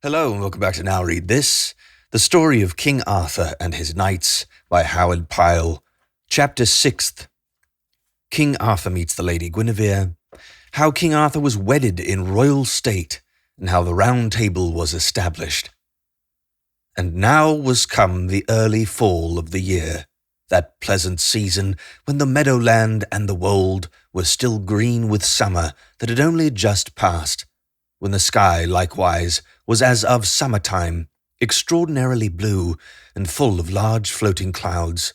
Hello and welcome back to Now Read This, the story of King Arthur and his knights by Howard Pyle, Chapter 6th. King Arthur meets the Lady Guinevere, how King Arthur was wedded in royal state, and how the Round Table was established. And now was come the early fall of the year, that pleasant season when the meadowland and the wold were still green with summer that had only just passed, when the sky likewise was as of summer-time, extraordinarily blue and full of large floating clouds,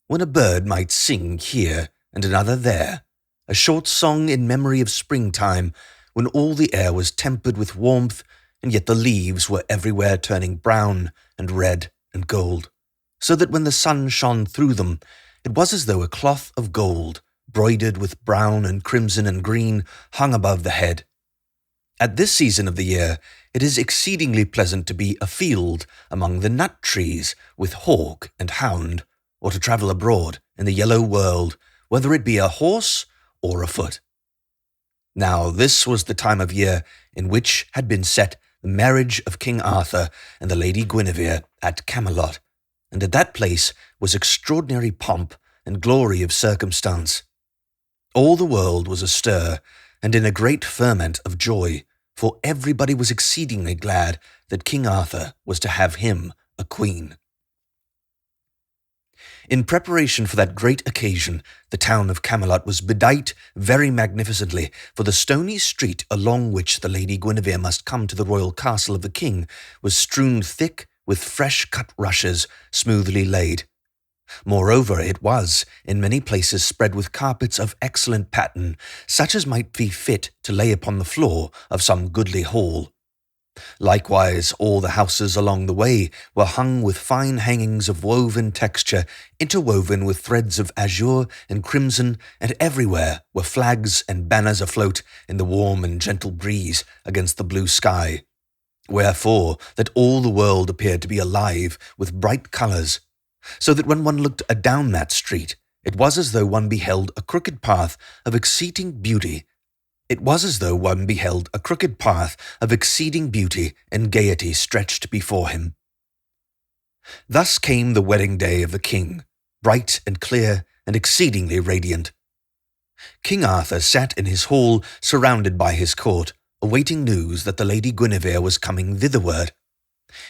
when a bird might sing here and another there, a short song in memory of springtime, when all the air was tempered with warmth, and yet the leaves were everywhere turning brown and red and gold, so that when the sun shone through them, it was as though a cloth of gold, broidered with brown and crimson and green, hung above the head. At this season of the year, it is exceedingly pleasant to be afield among the nut trees with hawk and hound, or to travel abroad in the yellow world, whether it be a horse or afoot. Now this was the time of year in which had been set the marriage of King Arthur and the Lady Guinevere at Camelot, and at that place was extraordinary pomp and glory of circumstance. All the world was astir, and in a great ferment of joy, for everybody was exceedingly glad that King Arthur was to have him a queen. In preparation for that great occasion, the town of Camelot was bedight very magnificently, for the stony street along which the Lady Guinevere must come to the royal castle of the king was strewn thick with fresh-cut rushes smoothly laid. Moreover, it was in many places spread with carpets of excellent pattern, such as might be fit to lay upon the floor of some goodly hall. Likewise, all the houses along the way were hung with fine hangings of woven texture, interwoven with threads of azure and crimson, and everywhere were flags and banners afloat in the warm and gentle breeze against the blue sky. Wherefore, that all the world appeared to be alive with bright colours, so that when one looked adown that street, it was as though one beheld a crooked path of exceeding beauty. It was as though one beheld a crooked path of exceeding beauty and gaiety stretched before him. Thus came the wedding day of the king, bright and clear and exceedingly radiant. King Arthur sat in his hall, surrounded by his court, awaiting news that the Lady Guinevere was coming thitherward.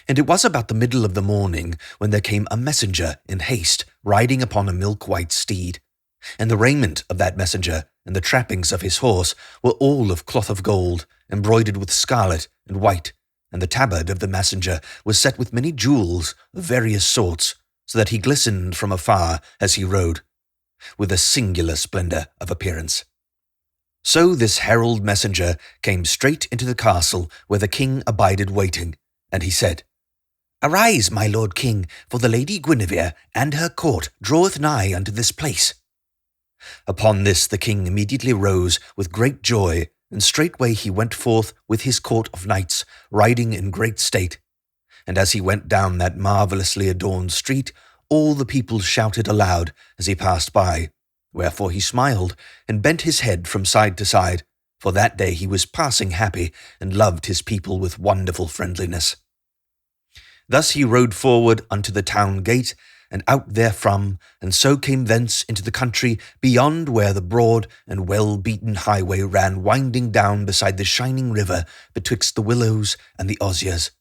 And it was about the middle of the morning when there came a messenger in haste, riding upon a milk-white steed. And the raiment of that messenger and the trappings of his horse were all of cloth of gold, embroidered with scarlet and white, and the tabard of the messenger was set with many jewels of various sorts, so that he glistened from afar as he rode, with a singular splendour of appearance. So this herald messenger came straight into the castle where the king abided waiting, and he said, "Arise, my lord king, for the Lady Guinevere and her court draweth nigh unto this place." Upon this the king immediately rose with great joy, and straightway he went forth with his court of knights, riding in great state. And as he went down that marvellously adorned street, all the people shouted aloud as he passed by, wherefore he smiled and bent his head from side to side, for that day he was passing happy and loved his people with wonderful friendliness. Thus he rode forward unto the town gate, and out therefrom, and so came thence into the country beyond where the broad and well-beaten highway ran winding down beside the shining river betwixt the willows and the osiers.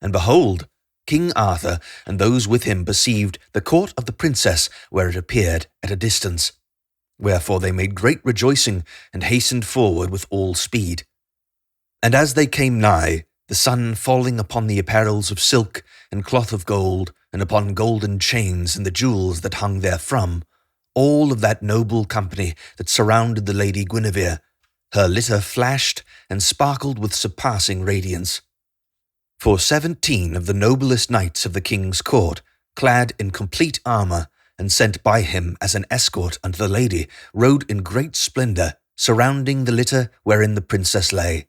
And behold, King Arthur and those with him perceived the court of the princess where it appeared at a distance. Wherefore they made great rejoicing and hastened forward with all speed. And as they came nigh, the sun falling upon the apparels of silk and cloth of gold, and upon golden chains and the jewels that hung therefrom, all of that noble company that surrounded the Lady Guinevere, her litter flashed and sparkled with surpassing radiance. For 17 of the noblest knights of the king's court, clad in complete armour, and sent by him as an escort unto the lady, rode in great splendour, surrounding the litter wherein the princess lay.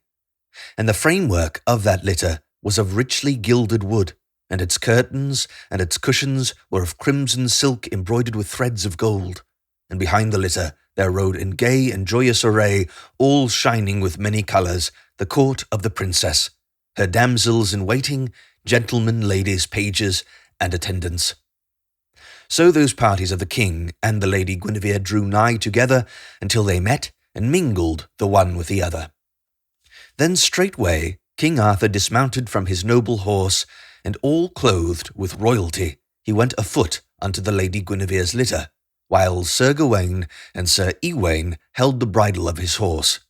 And the framework of that litter was of richly gilded wood, and its curtains and its cushions were of crimson silk embroidered with threads of gold. And behind the litter there rode in gay and joyous array, all shining with many colours, the court of the princess, her damsels in waiting, gentlemen, ladies, pages, and attendants. So those parties of the king and the Lady Guinevere drew nigh together until they met and mingled the one with the other. Then straightway King Arthur dismounted from his noble horse, and all clothed with royalty, he went afoot unto the Lady Guinevere's litter, while Sir Gawain and Sir Ewain held the bridle of his horse.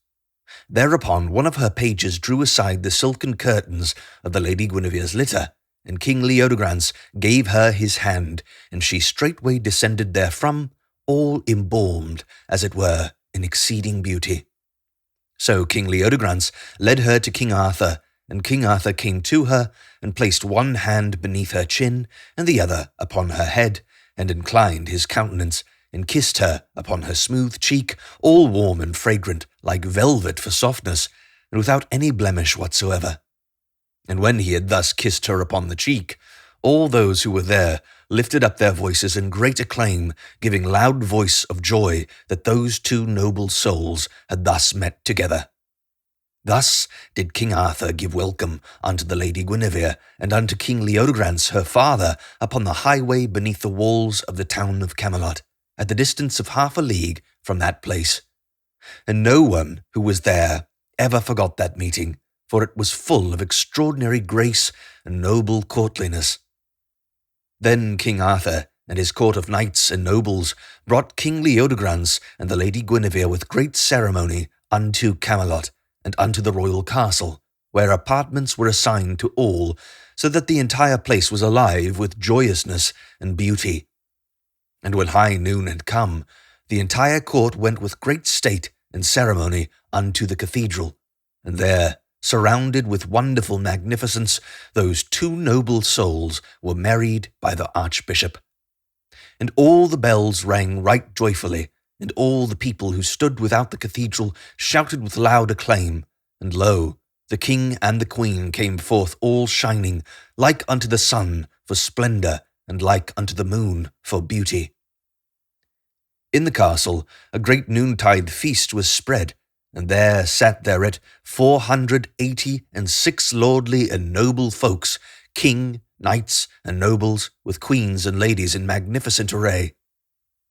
Thereupon one of her pages drew aside the silken curtains of the Lady Guinevere's litter, and King Leodegrance gave her his hand, and she straightway descended therefrom, all embalmed, as it were, in exceeding beauty. So King Leodegrance led her to King Arthur, and King Arthur came to her, and placed one hand beneath her chin, and the other upon her head, and inclined his countenance, and kissed her upon her smooth cheek, all warm and fragrant, like velvet for softness, and without any blemish whatsoever. And when he had thus kissed her upon the cheek, all those who were there lifted up their voices in great acclaim, giving loud voice of joy that those two noble souls had thus met together. Thus did King Arthur give welcome unto the Lady Guinevere, and unto King Leodegrance her father, upon the highway beneath the walls of the town of Camelot, at the distance of 1/2 league from that place. And no one who was there ever forgot that meeting, for it was full of extraordinary grace and noble courtliness. Then King Arthur and his court of knights and nobles brought King Leodegrance and the Lady Guinevere with great ceremony unto Camelot, and unto the royal castle, where apartments were assigned to all, so that the entire place was alive with joyousness and beauty. And when high noon had come, the entire court went with great state and ceremony unto the cathedral, and there, surrounded with wonderful magnificence, those two noble souls were married by the archbishop. And all the bells rang right joyfully, and all the people who stood without the cathedral shouted with loud acclaim, and lo, the king and the queen came forth all shining, like unto the sun for splendour, and like unto the moon for beauty. In the castle a great noontide feast was spread, and there sat thereat 486 lordly and noble folks, king, knights, and nobles, with queens and ladies in magnificent array.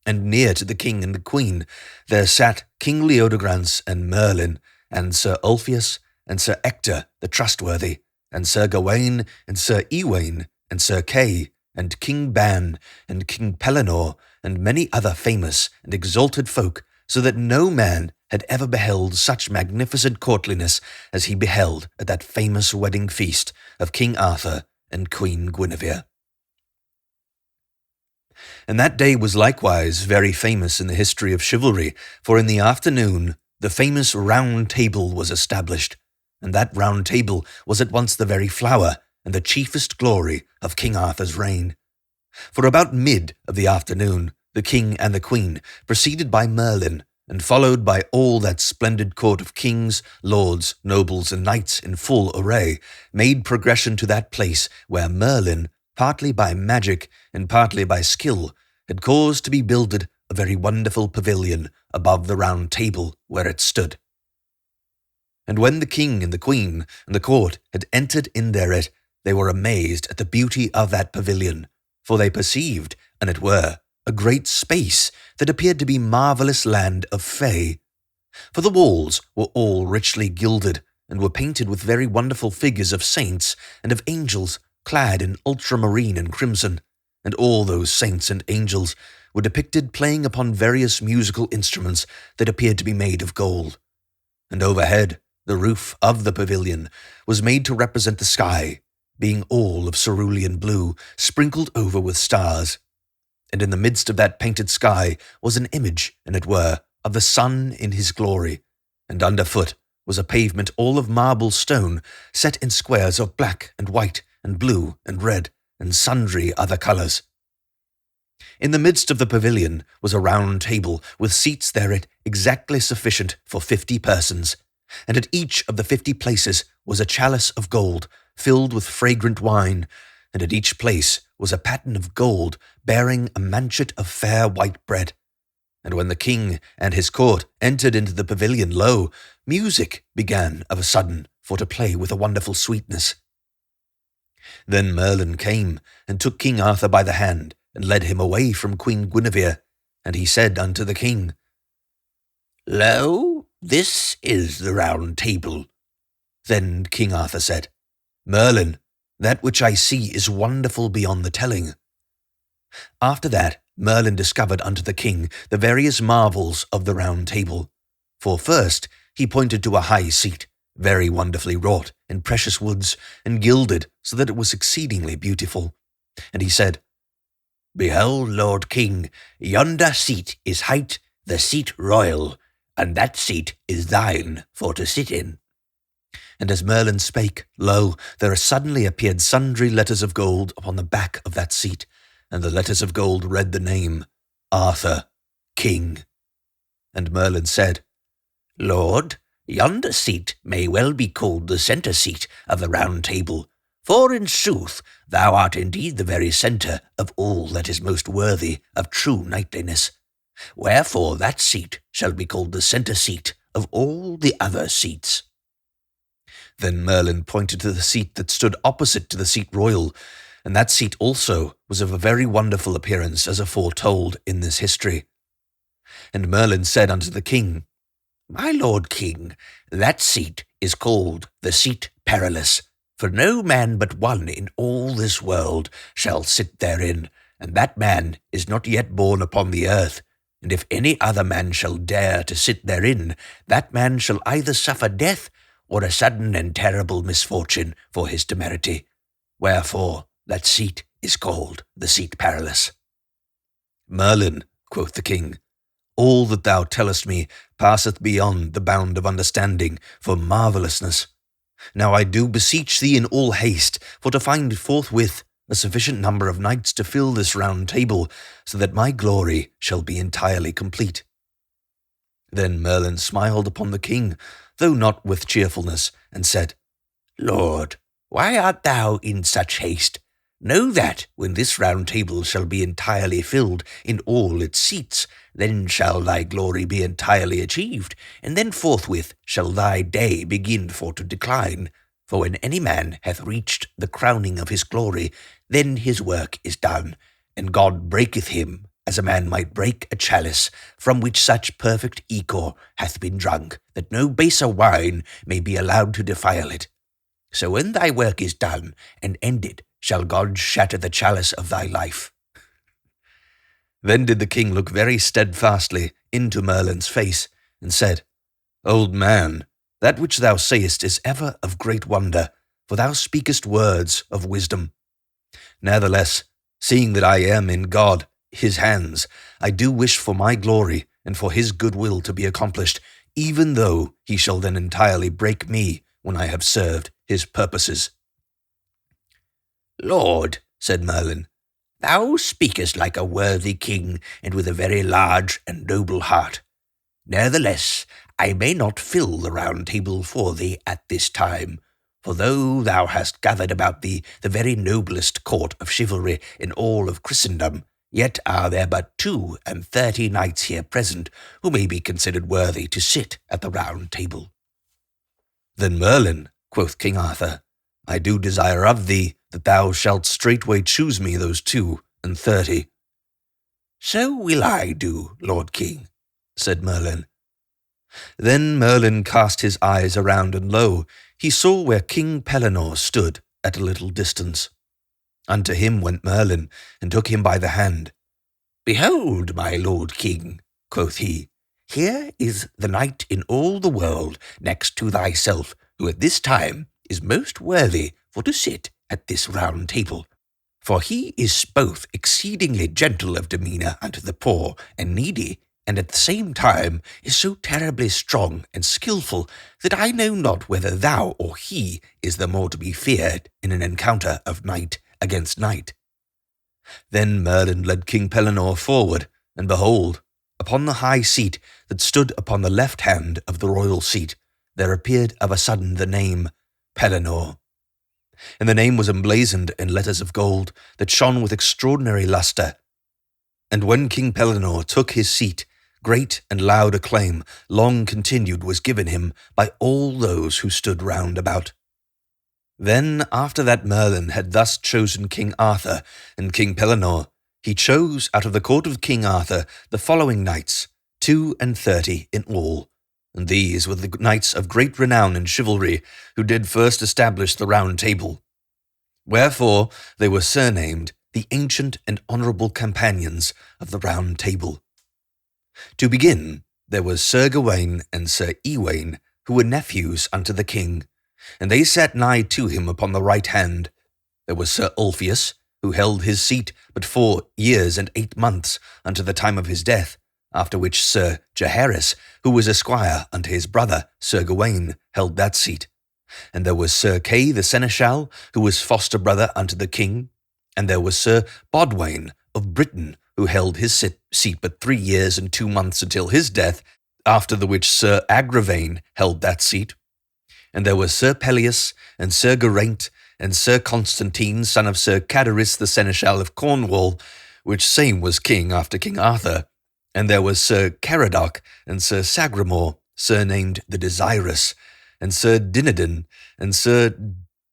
And near to the king and the queen there sat King Leodegrance and Merlin, and Sir Ulfius, and Sir Ector the trustworthy, and Sir Gawain, and Sir Ewain, and Sir Kay, and King Ban, and King Pellinore, and many other famous and exalted folk, so that no man had ever beheld such magnificent courtliness as he beheld at that famous wedding feast of King Arthur and Queen Guinevere. And that day was likewise very famous in the history of chivalry, for in the afternoon the famous Round Table was established, and that Round Table was at once the very flower and the chiefest glory of King Arthur's reign. For about mid of the afternoon, the king and the queen, preceded by Merlin, and followed by all that splendid court of kings, lords, nobles, and knights in full array, made progression to that place where Merlin, partly by magic and partly by skill, had caused to be builded a very wonderful pavilion above the Round Table where it stood. And when the king and the queen and the court had entered in thereat, they were amazed at the beauty of that pavilion, for they perceived, and it were, a great space that appeared to be marvellous land of fay. For the walls were all richly gilded, and were painted with very wonderful figures of saints and of angels, clad in ultramarine and crimson, and all those saints and angels were depicted playing upon various musical instruments that appeared to be made of gold. And overhead, the roof of the pavilion was made to represent the sky, being all of cerulean blue, sprinkled over with stars. And in the midst of that painted sky was an image, and it were, of the sun in his glory, and underfoot was a pavement all of marble stone, set in squares of black and white and blue and red, and sundry other colours. In the midst of the pavilion was a round table, with seats thereat exactly sufficient for 50 persons, and at each of the 50 places was a chalice of gold, filled with fragrant wine, and at each place was a paten of gold, bearing a manchet of fair white bread. And when the king and his court entered into the pavilion, lo, music began of a sudden for to play with a wonderful sweetness. Then Merlin came, and took King Arthur by the hand, and led him away from Queen Guinevere, and he said unto the king, Lo, this is the Round Table. Then King Arthur said, Merlin, that which I see is wonderful beyond the telling. After that Merlin discovered unto the king the various marvels of the Round Table. For first he pointed to a high seat, very wonderfully wrought in precious woods, and gilded so that it was exceedingly beautiful. And he said, Behold, Lord King, yonder seat is hight the seat royal, and that seat is thine for to sit in. And as Merlin spake, lo, there suddenly appeared sundry letters of gold upon the back of that seat, and the letters of gold read the name, Arthur, King. And Merlin said, Lord, yonder seat may well be called the centre seat of the Round Table, for in sooth thou art indeed the very centre of all that is most worthy of true knightliness. Wherefore that seat shall be called the centre seat of all the other seats. Then Merlin pointed to the seat that stood opposite to the seat royal, and that seat also was of a very wonderful appearance as aforetold in this history. And Merlin said unto the king, My lord king, that seat is called the Seat Perilous, for no man but one in all this world shall sit therein, and that man is not yet born upon the earth. And if any other man shall dare to sit therein, that man shall either suffer death or a sudden and terrible misfortune for his temerity. Wherefore that seat is called the Seat Perilous. Merlin, quoth the king, all that thou tellest me passeth beyond the bound of understanding for marvellousness. Now I do beseech thee in all haste for to find forthwith a sufficient number of knights to fill this Round Table, so that my glory shall be entirely complete. Then Merlin smiled upon the king, though not with cheerfulness, and said, Lord, why art thou in such haste? Know that when this Round Table shall be entirely filled in all its seats, then shall thy glory be entirely achieved, and then forthwith shall thy day begin for to decline. For when any man hath reached the crowning of his glory, then his work is done, and God breaketh him, as a man might break a chalice, from which such perfect ichor hath been drunk, that no baser wine may be allowed to defile it. So when thy work is done and ended, shall God shatter the chalice of thy life. Then did the king look very steadfastly into Merlin's face, and said, Old man, that which thou sayest is ever of great wonder, for thou speakest words of wisdom. Nevertheless, seeing that I am in God, his hands, I do wish for my glory and for his good will to be accomplished, even though he shall then entirely break me when I have served his purposes. Lord, said Merlin, thou speakest like a worthy king, and with a very large and noble heart. Nevertheless, I may not fill the Round Table for thee at this time, for though thou hast gathered about thee the very noblest court of chivalry in all of Christendom, yet are there but 32 knights here present who may be considered worthy to sit at the Round Table. Then Merlin, quoth King Arthur, I do desire of thee that thou shalt straightway choose me those 32. So will I do, Lord King, said Merlin. Then Merlin cast his eyes around, and lo, he saw where King Pellinore stood at a little distance. Unto him went Merlin, and took him by the hand. Behold, my lord king, quoth he, here is the knight in all the world next to thyself, who at this time is most worthy for to sit at this Round Table. For he is both exceedingly gentle of demeanour unto the poor and needy, and at the same time is so terribly strong and skilful that I know not whether thou or he is the more to be feared in an encounter of knight against knight. Then Merlin led King Pellinore forward, and behold, upon the high seat that stood upon the left hand of the royal seat, there appeared of a sudden the name Pellinore. And the name was emblazoned in letters of gold that shone with extraordinary lustre. And when King Pellinore took his seat, great and loud acclaim, long continued, was given him by all those who stood round about. Then, after that Merlin had thus chosen King Arthur and King Pellinore, he chose out of the court of King Arthur the following knights, 32 in all, and these were the knights of great renown in chivalry, who did first establish the Round Table. Wherefore they were surnamed the Ancient and Honourable Companions of the Round Table. To begin, there was Sir Gawain and Sir Ewain, who were nephews unto the king, and they sat nigh to him upon the right hand. There was Sir Ulfius, who held his seat but 4 years and 8 months unto the time of his death, after which Sir Gaheris, who was esquire unto his brother Sir Gawain, held that seat. And there was Sir Kay the Seneschal, who was foster brother unto the king, and there was Sir Bodwain of Britain, who held his seat but 3 years and 2 months until his death, after the which Sir Agravain held that seat. And there was Sir Pelleas, and Sir Geraint, and Sir Constantine, son of Sir Cadaris the Seneschal of Cornwall, which same was king after King Arthur. And there was Sir Caradoc, and Sir Sagramore, surnamed the Desirous, and Sir Dinadan, and Sir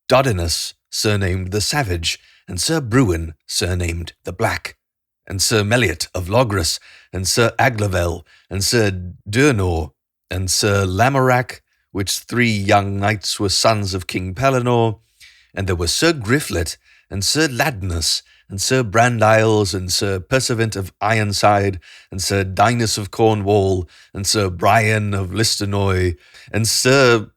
Dodinus, surnamed the Savage, and Sir Bruin, surnamed the Black, and Sir Meliot of Logres, and Sir Aglavel, and Sir Durnor, and Sir Lamorak, which 3 young knights were sons of King Pellinore. And there was Sir Griflet, and Sir Ladnus, and Sir Brandiles, and Sir Percivant of Ironside, and Sir Dinas of Cornwall, and Sir Brian of Listinoy, and Sir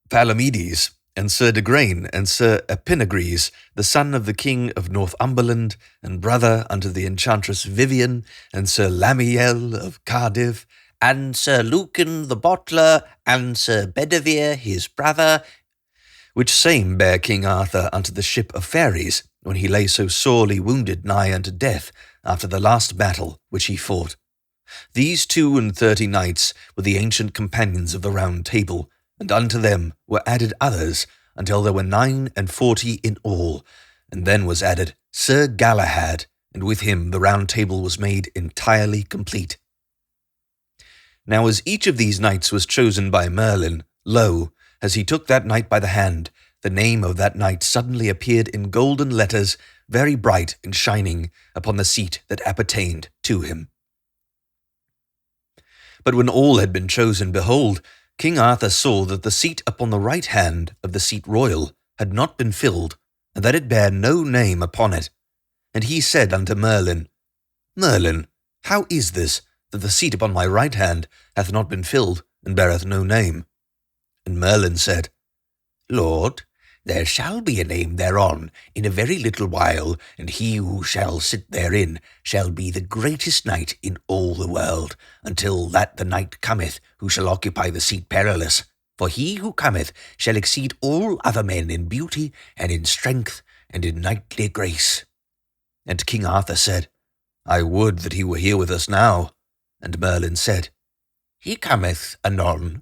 Palamedes, and Sir Degraine, and Sir Epinegris, the son of the king of Northumberland, and brother unto the enchantress Vivian, and Sir Lamiel of Cardiff, and Sir Lucan the bottler, and Sir Bedivere his brother, which same bare King Arthur unto the ship of fairies, when he lay so sorely wounded nigh unto death after the last battle which he fought. These 32 knights were the ancient companions of the Round Table, and unto them were added others, until there were 49 in all, and then was added Sir Galahad, and with him the Round Table was made entirely complete. Now as each of these knights was chosen by Merlin, lo, as he took that knight by the hand, the name of that knight suddenly appeared in golden letters, very bright and shining, upon the seat that appertained to him. But when all had been chosen, behold, King Arthur saw that the seat upon the right hand of the seat royal had not been filled, and that it bare no name upon it. And he said unto Merlin, Merlin, how is this, that the seat upon my right hand hath not been filled, and beareth no name? And Merlin said, Lord, there shall be a name thereon in a very little while, and he who shall sit therein shall be the greatest knight in all the world, until that the knight cometh who shall occupy the seat perilous. For he who cometh shall exceed all other men in beauty, and in strength, and in knightly grace. And King Arthur said, I would that he were here with us now. And Merlin said, He cometh anon.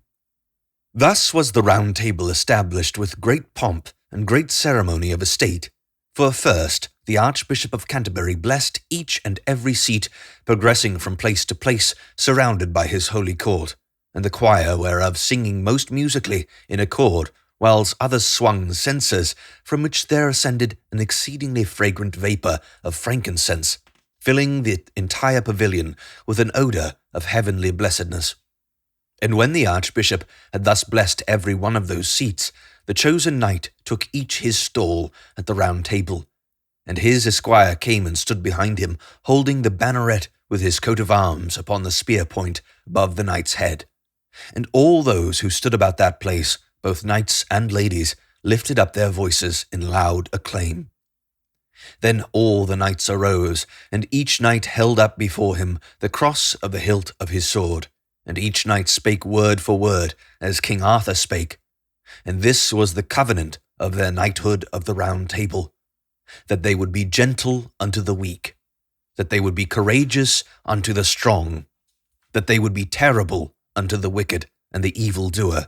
Thus was the Round Table established with great pomp and great ceremony of estate. For first, the Archbishop of Canterbury blessed each and every seat, progressing from place to place, surrounded by his holy court, and the choir whereof singing most musically in accord, whilst others swung censers, from which there ascended an exceedingly fragrant vapour of frankincense, filling the entire pavilion with an odour of heavenly blessedness. And when the Archbishop had thus blessed every one of those seats, the chosen knight took each his stall at the Round Table, and his esquire came and stood behind him, holding the banneret with his coat of arms upon the spear point above the knight's head. And all those who stood about that place, both knights and ladies, lifted up their voices in loud acclaim. Then all the knights arose, and each knight held up before him the cross of the hilt of his sword, and each knight spake word for word, as King Arthur spake. And this was the covenant of their knighthood of the Round Table, that they would be gentle unto the weak, that they would be courageous unto the strong, that they would be terrible unto the wicked and the evildoer,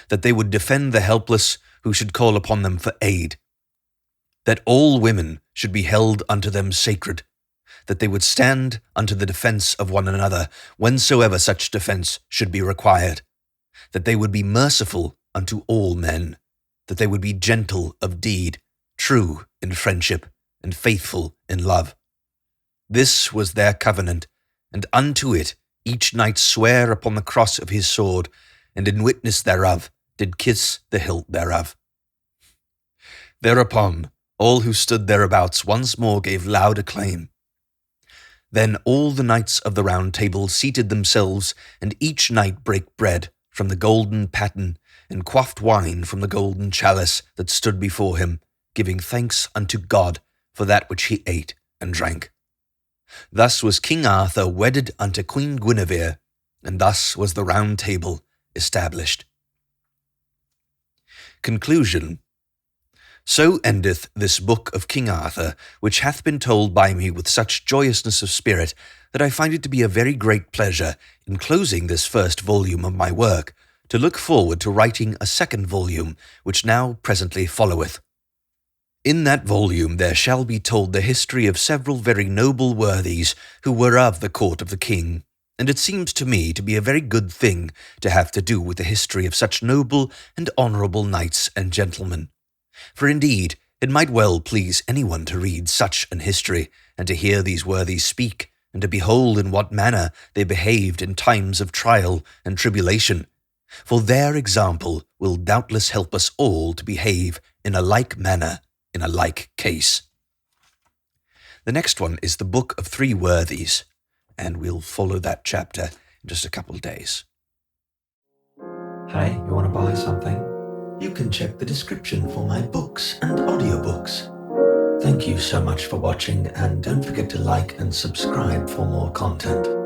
that they would defend the helpless who should call upon them for aid, that all women should be held unto them sacred, that they would stand unto the defence of one another, whensoever such defence should be required, that they would be merciful unto all men, that they would be gentle of deed, true in friendship, and faithful in love. This was their covenant, and unto it each knight sware upon the cross of his sword, and in witness thereof did kiss the hilt thereof. Thereupon all who stood thereabouts once more gave loud acclaim. Then all the knights of the Round Table seated themselves, and each knight brake bread from the golden paten, and quaffed wine from the golden chalice that stood before him, giving thanks unto God for that which he ate and drank. Thus was King Arthur wedded unto Queen Guinevere, and thus was the Round Table established. Conclusion. So endeth this book of King Arthur, which hath been told by me with such joyousness of spirit that I find it to be a very great pleasure, in closing this first volume of my work, to look forward to writing a second volume, which now presently followeth. In that volume there shall be told the history of several very noble worthies who were of the court of the king, and it seems to me to be a very good thing to have to do with the history of such noble and honourable knights and gentlemen. For indeed, it might well please anyone to read such an history, and to hear these worthies speak, and to behold in what manner they behaved in times of trial and tribulation. For their example will doubtless help us all to behave in a like manner in a like case. The next one is the Book of Three Worthies, and we'll follow that chapter in just a couple of days. Hey, you want to buy something? You can check the description for my books and audiobooks. Thank you so much for watching, and don't forget to like and subscribe for more content.